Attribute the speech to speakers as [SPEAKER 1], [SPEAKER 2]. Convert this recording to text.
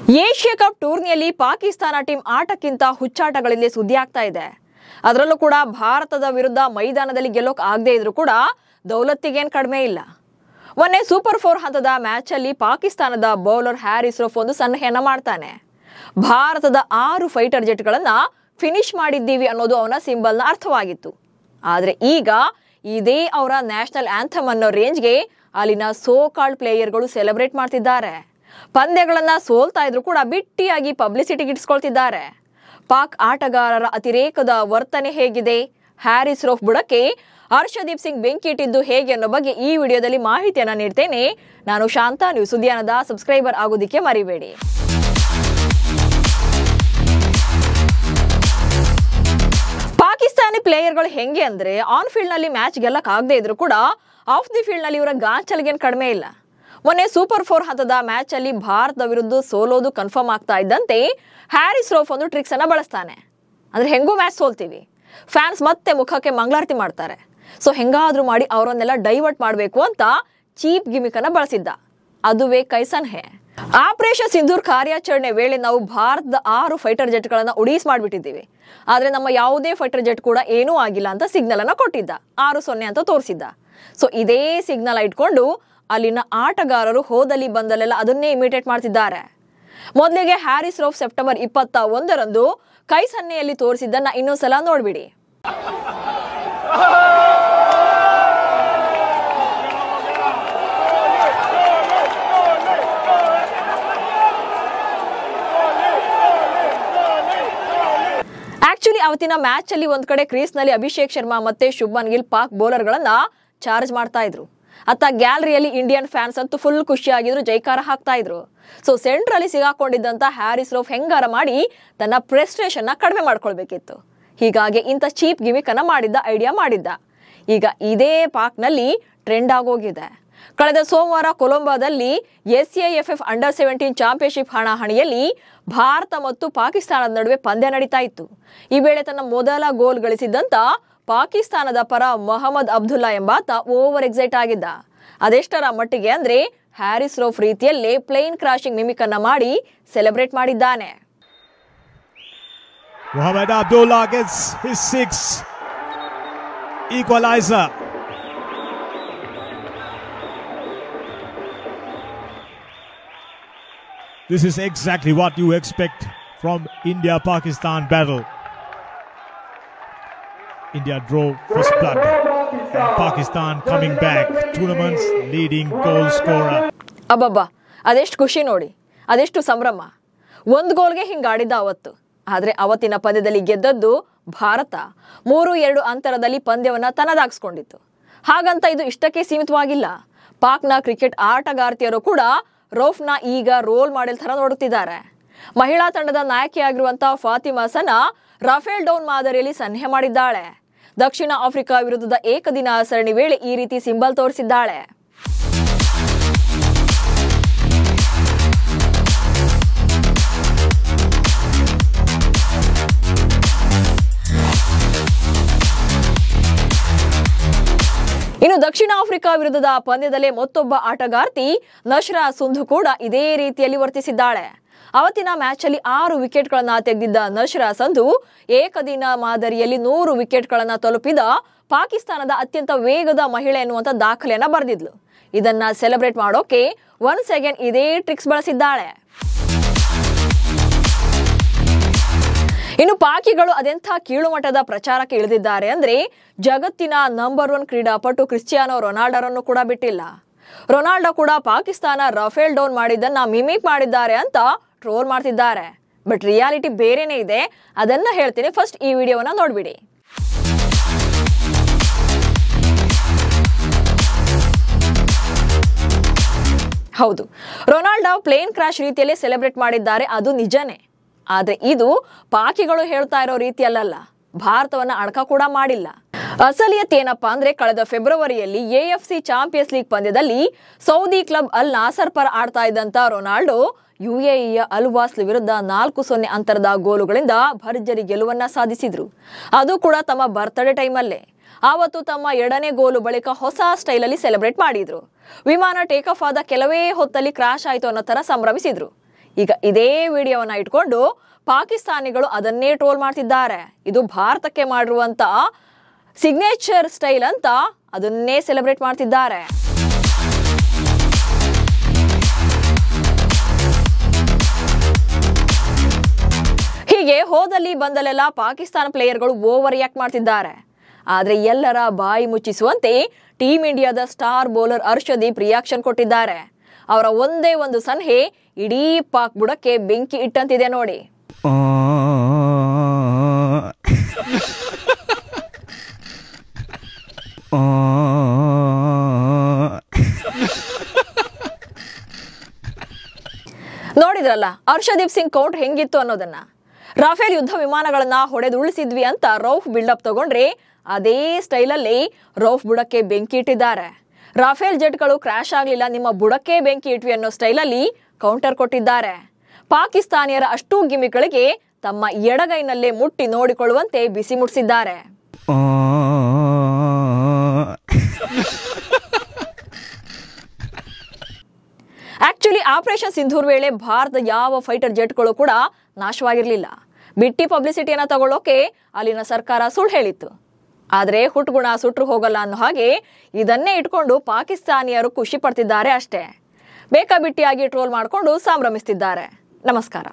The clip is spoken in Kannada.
[SPEAKER 1] ಏಷ್ಯಾ ಕಪ್ ಟೂರ್ನಿಯಲ್ಲಿ ಪಾಕಿಸ್ತಾನ ಟೀಮ್ ಆಟಕ್ಕಿಂತ ಹುಚ್ಚಾಟಗಳಿಂದ ಸುದ್ದಿ ಆಗ್ತಾ ಇದೆ. ಅದರಲ್ಲೂ ಕೂಡ ಭಾರತದ ವಿರುದ್ಧ ಮೈದಾನದಲ್ಲಿ ಗೆಲ್ಲೋಕೆ ಆಗದೇ ಇದ್ರೂ ಕೂಡ ದೌಲತ್ತಿಗೇನು ಕಡಿಮೆ ಇಲ್ಲ. ಮೊನ್ನೆ ಸೂಪರ್ 4 ಹಂತದ ಮ್ಯಾಚ್ ಅಲ್ಲಿ ಪಾಕಿಸ್ತಾನದ ಬೌಲರ್ ಹ್ಯಾರಿಸ್ ರೌಫ್ ಒಂದು ಸನ್ನೆಯನ್ನ ಮಾಡ್ತಾನೆ. ಭಾರತದ 6 ಫೈಟರ್ ಜೆಟ್ಗಳನ್ನ ಫಿನಿಶ್ ಮಾಡಿದ್ದೀವಿ ಅನ್ನೋದು ಅವನ ಸಿಂಬಲ್ನ ಅರ್ಥವಾಗಿತ್ತು. ಆದ್ರೆ ಈಗ ಇದೇ ಅವರ ನ್ಯಾಷನಲ್ ಆಂಥಮ್ ಅನ್ನೋ ರೇಂಜ್ಗೆ ಅಲ್ಲಿನ ಸೋ ಕಾಲ್ಡ್ ಪ್ಲೇಯರ್ಗಳು ಸೆಲೆಬ್ರೇಟ್ ಮಾಡ್ತಿದ್ದಾರೆ. ಪಂದ್ಯಗಳನ್ನ ಸೋಲ್ತಾ ಇದ್ರು ಕೂಡ ಬಿಟ್ಟಿಯಾಗಿ ಪಬ್ಲಿಸಿಟಿಗೆ ಇಟ್ಸ್ಕೊಳ್ತಿದ್ದಾರೆ. ಪಾಕ್ ಆಟಗಾರರ ಅತಿರೇಕದ ವರ್ತನೆ ಹೇಗಿದೆ, ಹ್ಯಾರಿಸ್ ರೌಫ್ ಬುಡಕ್ಕೆ ಹರ್ಷದೀಪ್ ಸಿಂಗ್ ಬೆಂಕಿ ಇಟ್ಟಿದ್ದು ಹೇಗೆ ಅನ್ನೋ ಬಗ್ಗೆ ಈ ವಿಡಿಯೋದಲ್ಲಿ ಮಾಹಿತಿಯನ್ನ ನೀಡ್ತೇನೆ. ನಾನು ಶಾಂತಾ, ನೀವು ಸುದ್ದಿಯಾನದ ಸಬ್ಸ್ಕ್ರೈಬರ್ ಆಗೋದಿಕ್ಕೆ ಮರಿಬೇಡಿ. ಪಾಕಿಸ್ತಾನಿ ಪ್ಲೇಯರ್ಗಳು ಹೆಂಗೆ ಅಂದ್ರೆ ಆನ್ ಫೀಲ್ಡ್ ನಲ್ಲಿ ಮ್ಯಾಚ್ ಗೆಲ್ಲಕ್ ಆಗದೆ ಇದ್ರು ಕೂಡ ಆಫ್ ದಿ ಫೀಲ್ಡ್ ನಲ್ಲಿ ಇವರ ಗಾಂಚಲ್ಗೇನು ಕಡಿಮೆ ಇಲ್ಲ. ಮೊನ್ನೆ ಸೂಪರ್ 4 ಹಂತದ ಮ್ಯಾಚ್ ಅಲ್ಲಿ ಭಾರತದ ವಿರುದ್ಧ ಸೋಲೋದು ಕನ್ಫರ್ಮ್ ಆಗ್ತಾ ಇದ್ದಂತೆ ಹ್ಯಾರಿಸ್ ರೌಫ್ ಒಂದು ಟ್ರಿಕ್ಸ್ ಅನ್ನ ಬಳಸ್ತಾನೆ. ಅಂದ್ರೆ ಹೆಂಗೂ ಮ್ಯಾಚ್ ಸೋಲ್ತೀವಿ, ಫ್ಯಾನ್ಸ್ ಮತ್ತೆ ಮುಖಕ್ಕೆ ಮಂಗಳಾರತಿ ಮಾಡ್ತಾರೆ, ಸೊ ಹೆಂಗಾದ್ರೂ ಮಾಡಿ ಅವರನ್ನೆಲ್ಲ ಡೈವರ್ಟ್ ಮಾಡಬೇಕು ಅಂತ ಚೀಪ್ ಗಿಮಿಕ್ ಅನ್ನ ಬಳಸಿದ್ದ. ಅದುವೇ ಕೈಸನ್ ಹೇ. ಆಪರೇಷನ್ ಸಿಂಧೂರ್ ಕಾರ್ಯಾಚರಣೆ ವೇಳೆ ನಾವು ಭಾರತದ 6 ಫೈಟರ್ ಜೆಟ್ ಗಳನ್ನ ಉಡೀಸ್ ಮಾಡಿಬಿಟ್ಟಿದ್ದೀವಿ. ಆದ್ರೆ ನಮ್ಮ ಯಾವುದೇ ಫೈಟರ್ ಜೆಟ್ ಕೂಡ ಏನೂ ಆಗಿಲ್ಲ ಅಂತ ಸಿಗ್ನಲ್ ಅನ್ನ ಕೊಟ್ಟಿದ್ದ, 6-0 ಅಂತ ತೋರಿಸಿದ್ದ. ಸೊ ಇದೇ ಸಿಗ್ನಲ್ ಇಟ್ಕೊಂಡು ಅಲ್ಲಿನ ಆಟಗಾರರು ಹೋದಲ್ಲಿ ಬಂದಲ್ಲೆಲ್ಲ ಅದನ್ನೇ ಇಮಿಟೇಟ್ ಮಾಡ್ತಿದ್ದಾರೆ. ಮೊದಲಿಗೆ ಹ್ಯಾರಿಸ್ ರೌಫ್ ಸೆಪ್ಟೆಂಬರ್ 21ರಂದು ಕೈ ಸನ್ನೆಯಲ್ಲಿ ತೋರಿಸಿದ್ದನ್ನ ಇನ್ನೊಂದ್ಸಲ ನೋಡ್ಬಿಡಿ. ಆಕ್ಚುಲಿ ಅವತ್ತಿನ ಮ್ಯಾಚ್ ಅಲ್ಲಿ ಒಂದ್ ಕಡೆ ಕ್ರೀಸ್ ನಲ್ಲಿ ಅಭಿಷೇಕ್ ಶರ್ಮಾ ಮತ್ತೆ ಶುಭ್ಮನ್ ಗಿಲ್ ಪಾಕ್ ಬೌಲರ್ ಗಳನ್ನ ಚಾರ್ಜ್ ಮಾಡ್ತಾ ಇದ್ರು. ಅತ್ತ ಗ್ಯಾಲರಿಯಲ್ಲಿ ಇಂಡಿಯನ್ ಫ್ಯಾನ್ಸ್ ಅಂತೂ ಫುಲ್ ಖುಷಿಯಾಗಿದ್ರು, ಜೈಕಾರ ಹಾಕ್ತಾ ಇದ್ರು. ಸೊ ಸೆಂಟ್ರಲ್ಲಿ ಸಿಗಾಕೊಂಡಿದ್ದಂತ ಹ್ಯಾರಿಸ್ ರೌಫ್ ಹೆಂಗಾರ ಮಾಡಿ ತನ್ನ ಪ್ರೆಸ್ಟೇಷನ್ ನ ಕಡಿಮೆ ಮಾಡ್ಕೊಳ್ಬೇಕಿತ್ತು. ಹೀಗಾಗಿ ಇಂಥ ಚೀಪ್ ಗಿಮಿಕ್ ಅನ್ನ ಐಡಿಯಾ ಮಾಡಿದ್ದ. ಈಗ ಇದೇ ಪಾಕ್ ನಲ್ಲಿ ಟ್ರೆಂಡ್ ಆಗೋಗಿದೆ. ಕಳೆದ ಸೋಮವಾರ ಕೊಲಂಬೋದಲ್ಲಿ SAFF ಅಂಡರ್-17 ಚಾಂಪಿಯನ್ಶಿಪ್ ಹಣಾಹಣಿಯಲ್ಲಿ ಭಾರತ ಮತ್ತು ಪಾಕಿಸ್ತಾನದ ನಡುವೆ ಪಂದ್ಯ ನಡೀತಾ ಇತ್ತು. ಈ ವೇಳೆ ತನ್ನ ಮೊದಲ ಗೋಲ್ ಗಳಿಸಿದ್ದಂತ ಪಾಕಿಸ್ತಾನದ ಪರ ಮೊಹಮ್ಮದ್ ಅಬ್ದುಲ್ಲಾ ಎಂಬಾತ ಓವರ್ ಎಕ್ಸೈಟ್ ಆಗಿದ್ದ. ಅದೆಷ್ಟರ ಮಟ್ಟಿಗೆ ಅಂದ್ರೆ ಹ್ಯಾರಿಸ್ ರೌಫ್ ರೀತಿಯಲ್ಲೇ ಪ್ಲೇನ್ ಕ್ರಾಶಿಂಗ್ ಮಿಮಿಕ್ ಅನ್ನ ಮಾಡಿ ಸೆಲೆಬ್ರೇಟ್ ಮಾಡಿದ್ದಾನೆ.
[SPEAKER 2] Mohammad Abdullah gets his 6th equalizer. This is exactly what you expect from India-Pakistan battle. India draw first blood and Pakistan coming back, tournament's leading goal scorer.
[SPEAKER 1] ಅಬ್ಬಬ್ಬಾ, ಅದೆಷ್ಟು ಖುಷಿ ನೋಡಿ, ಅದೆಷ್ಟು ಸಂಭ್ರಮ. ಒಂದು ಗೋಲ್ಗೆ ಹಿಂಗಾಡಿದ್ದ ಅವತ್ತು. ಆದ್ರೆ ಅವತ್ತಿನ ಪಂದ್ಯದಲ್ಲಿ ಗೆದ್ದದ್ದು ಭಾರತ 3-2 ಅಂತರದಲ್ಲಿ ಪಂದ್ಯವನ್ನ ತನ್ನದಾಗಿಸ್ಕೊಂಡಿತ್ತು. ಹಾಗಂತ ಇದು ಇಷ್ಟಕ್ಕೆ ಸೀಮಿತವಾಗಿಲ್ಲ. ಪಾಕ್ನ ಕ್ರಿಕೆಟ್ ಆಟಗಾರ್ತಿಯರು ಕೂಡ ರೌಫ್ನ ಈಗ ರೋಲ್ ಮಾಡೆಲ್ ತರ ನೋಡುತ್ತಿದ್ದಾರೆ. ಮಹಿಳಾ ತಂಡದ ನಾಯಕಿಯಾಗಿರುವಂತ ಫಾತಿಮಾ ಸನಾ ರಾಫೆಲ್ ಡೌನ್ ಮಾದರಿಯಲ್ಲಿ ಸನ್ನೆ ಮಾಡಿದ್ದಾಳೆ. ದಕ್ಷಿಣ ಆಫ್ರಿಕಾ ವಿರುದ್ಧದ ಏಕದಿನ ಸರಣಿ ವೇಳೆ ಈ ರೀತಿ ಸಿಂಬಲ್ ತೋರಿಸಿದ್ದಾಳೆ. ಇನ್ನು ದಕ್ಷಿಣ ಆಫ್ರಿಕಾ ವಿರುದ್ಧದ ಪಂದ್ಯದಲ್ಲೇ ಮತ್ತೊಬ್ಬ ಆಟಗಾರ್ತಿ ನಶ್ರಾ ಸುಂಧು ಕೂಡ ಇದೇ ರೀತಿಯಲ್ಲಿ ವರ್ತಿಸಿದ್ದಾಳೆ. ಅವತ್ತಿನ ಮ್ಯಾಚ್ ಅಲ್ಲಿ 6 ವಿಕೆಟ್ ಗಳನ್ನ ತೆಗೆದಿದ್ದ ನಶ್ರಾ ಸಂಧು ಏಕದಿನ ಮಾದರಿಯಲ್ಲಿ 100 ವಿಕೆಟ್ ಗಳನ್ನ ತಲುಪಿದ ಪಾಕಿಸ್ತಾನದ ಅತ್ಯಂತ ವೇಗದ ಮಹಿಳೆ ಎನ್ನುವಂತ ದಾಖಲೆಯನ್ನ ಬರೆದಿದ್ಲು. ಇದನ್ನ ಸೆಲೆಬ್ರೇಟ್ ಮಾಡೋಕೆ ಒನ್ಸ್ ಅಗೇನ್ ಇದೇ ಟ್ರಿಕ್ಸ್ ಬಳಸಿದ್ದಾಳೆ. ಇನ್ನು ಪಾಕಿಗಳು ಅದೆಂಥ ಕೀಳುಮಟ್ಟದ ಪ್ರಚಾರಕ್ಕೆ ಇಳಿದಿದ್ದಾರೆ ಅಂದ್ರೆ ಜಗತ್ತಿನ ನಂಬರ್ 1 ಕ್ರೀಡಾಪಟು ಕ್ರಿಸ್ಟಿಯಾನೋ ರೊನಾಲ್ಡೋರನ್ನು ಕೂಡ ಬಿಟ್ಟಿಲ್ಲ. ರೊನಾಲ್ಡೋ ಕೂಡ ಪಾಕಿಸ್ತಾನ ರಾಫೆಲ್ ಡೌನ್ ಮಾಡಿದ್ದನ್ನ ಮಿಮಿಕ್ ಮಾಡಿದ್ದಾರೆ ಅಂತ ಟ್ರೋಲ್ ಮಾಡ್ತಿದ್ದಾರೆ. ಬಟ್ ರಿಯಾಲಿಟಿ ಬೇರೆನೇ ಇದೆ, ಅದನ್ನ ಹೇಳ್ತೀನಿ. ಫಸ್ಟ್ ಈ ವಿಡಿಯೋವನ್ನ ನೋಡ್ಬಿಡಿ. ಹೌದು, ರೊನಾಲ್ಡೋ ಪ್ಲೇನ್ ಕ್ರಾಶ್ ರೀತಿಯಲ್ಲಿ ಸೆಲೆಬ್ರೇಟ್ ಮಾಡಿದ್ದಾರೆ, ಅದು ನಿಜನೇ. ಆದ್ರೆ ಇದು ಪಾಕಿಗಳು ಹೇಳ್ತಾ ಇರೋ ರೀತಿಯಲ್ಲ, ಭಾರತವನ್ನ ಅಣಕ ಕೂಡ ಮಾಡಿಲ್ಲ. ಅಸಲಿಯತ್ ಏನಪ್ಪಾ ಅಂದ್ರೆ ಕಳೆದ ಫೆಬ್ರವರಿಯಲ್ಲಿ AFC ಚಾಂಪಿಯನ್ಸ್ ಲೀಗ್ ಪಂದ್ಯದಲ್ಲಿ ಸೌದಿ ಕ್ಲಬ್ ಅಲ್ ನಾಸರ್ ಪರ ಆಡ್ತಾ ಇದ್ದಂತ ರೊನಾಲ್ಡೋ UAEಯ ಅಲ್ ವಾಸ್ಲ್ ವಿರುದ್ಧ 4-0 ಅಂತರದ ಗೋಲುಗಳಿಂದ ಭರ್ಜರಿ ಗೆಲುವನ್ನ ಸಾಧಿಸಿದ್ರು. ಅದು ಕೂಡ ತಮ್ಮ ಬರ್ತ್ಡೇ ಟೈಮಲ್ಲೇ. ಆವತ್ತು ತಮ್ಮ 2ನೇ ಗೋಲು ಬಳಿಕ ಹೊಸ ಸ್ಟೈಲ್ ಅಲ್ಲಿ ಸೆಲೆಬ್ರೇಟ್ ಮಾಡಿದ್ರು. ವಿಮಾನ ಟೇಕ್ ಆಫ್ ಆದ ಕೆಲವೇ ಹೊತ್ತಲ್ಲಿ ಕ್ರಾಶ್ ಆಯ್ತು ಅನ್ನೋ ತರ ಸಂಭ್ರಮಿಸಿದ್ರು. ಈಗ ಇದೇ ವಿಡಿಯೋವನ್ನ ಇಟ್ಕೊಂಡು ಪಾಕಿಸ್ತಾನಿಗಳು ಅದನ್ನೇ ಟ್ರೋಲ್ ಮಾಡ್ತಿದ್ದಾರೆ. ಇದು ಭಾರತಕ್ಕೆ ಮಾಡಿರುವಂತ ಸಿಗ್ನೇಚರ್ ಸ್ಟೈಲ್ ಅಂತ ಅದನ್ನೇ ಸೆಲೆಬ್ರೇಟ್ ಮಾಡ್ತಿದ್ದಾರೆ. ಹೀಗೆ ಹೋದಲ್ಲಿ ಬಂದಲ್ಲೆಲ್ಲ ಪಾಕಿಸ್ತಾನ ಪ್ಲೇಯರ್ಗಳು ಓವರ್ ರಿಯಾಕ್ಟ್ ಮಾಡ್ತಿದ್ದಾರೆ. ಆದ್ರೆ ಎಲ್ಲರ ಬಾಯಿ ಮುಚ್ಚಿಸುವಂತೆ ಟೀಮ್ ಇಂಡಿಯಾದ ಸ್ಟಾರ್ ಬೌಲರ್ ಹರ್ಷದೀಪ್ ರಿಯಾಕ್ಷನ್ ಕೊಟ್ಟಿದ್ದಾರೆ. ಅವರ ಒಂದೇ ಒಂದು ಸನ್ಹೆ ಇಡೀ ಪಾಕ್ ಬುಡಕ್ಕೆ ಬೆಂಕಿ ಇಟ್ಟಂತಿದೆ ನೋಡಿ. ನೋಡಿದ್ರಲ್ಲ ಹರ್ಷದೀಪ್ ಸಿಂಗ್ ಕೌಂಟ್ ಹೆಂಗಿತ್ತು ಅನ್ನೋದನ್ನ. ರಾಫೇಲ್ ಯುದ್ಧ ವಿಮಾನಗಳನ್ನ ಹೊಡೆದು ಉಳಿಸಿದ್ವಿ ಅಂತ ರೌಫ್ ಬಿಲ್ಡಪ್ ತಗೊಂಡ್ರೆ ಅದೇ ಸ್ಟೈಲಲ್ಲಿ ರೌಫ್ ಬುಡಕ್ಕೆ ಬೆಂಕಿ ಇಟ್ಟಿದ್ದಾರೆ. ರಾಫೇಲ್ ಜೆಟ್ಗಳು ಕ್ರಾಶ್ ಆಗ್ಲಿಲ್ಲ, ನಿಮ್ಮ ಬುಡಕ್ಕೆ ಬೆಂಕಿ ಇಟ್ವಿ ಅನ್ನೋ ಸ್ಟೈಲಲ್ಲಿ ಕೌಂಟರ್ ಕೊಟ್ಟಿದ್ದಾರೆ. ಪಾಕಿಸ್ತಾನಿಯರ ಅಷ್ಟೂ ಗಿಮಿಕ್ಗಳಿಗೆ ತಮ್ಮ ಎಡಗೈನಲ್ಲೇ ಮುಟ್ಟಿ ನೋಡಿಕೊಳ್ಳುವಂತೆ ಬಿಸಿ ಮುಟ್ಟಿಸಿದ್ದಾರೆ. ಆಕ್ಚುಲಿ ಆಪರೇಷನ್ ಸಿಂಧೂರ್ ವೇಳೆ ಭಾರತದ ಯಾವ ಫೈಟರ್ ಜೆಟ್ಗಳು ಕೂಡ ನಾಶವಾಗಿರ್ಲಿಲ್ಲ. ಬಿಟ್ಟಿ ಪಬ್ಲಿಸಿಟಿಯನ್ನ ತಗೊಳ್ಳೋಕೆ ಅಲ್ಲಿನ ಸರ್ಕಾರ ಸುಳ್ಳು ಹೇಳಿತ್ತು. ಆದ್ರೆ ಹುಟ್ಟುಗುಣ ಸುಟ್ರು ಹೋಗಲ್ಲ ಅನ್ನೋ ಹಾಗೆ ಇದನ್ನೇ ಇಟ್ಕೊಂಡು ಪಾಕಿಸ್ತಾನಿಯರು ಖುಷಿ ಪಡ್ತಿದ್ದಾರೆ ಅಷ್ಟೇ. ಬೇಕಾಬಿಟ್ಟಿಯಾಗಿ ಟ್ರೋಲ್ ಮಾಡಿಕೊಂಡು ಸಂಭ್ರಮಿಸ್ತಿದ್ದಾರೆ. ನಮಸ್ಕಾರ.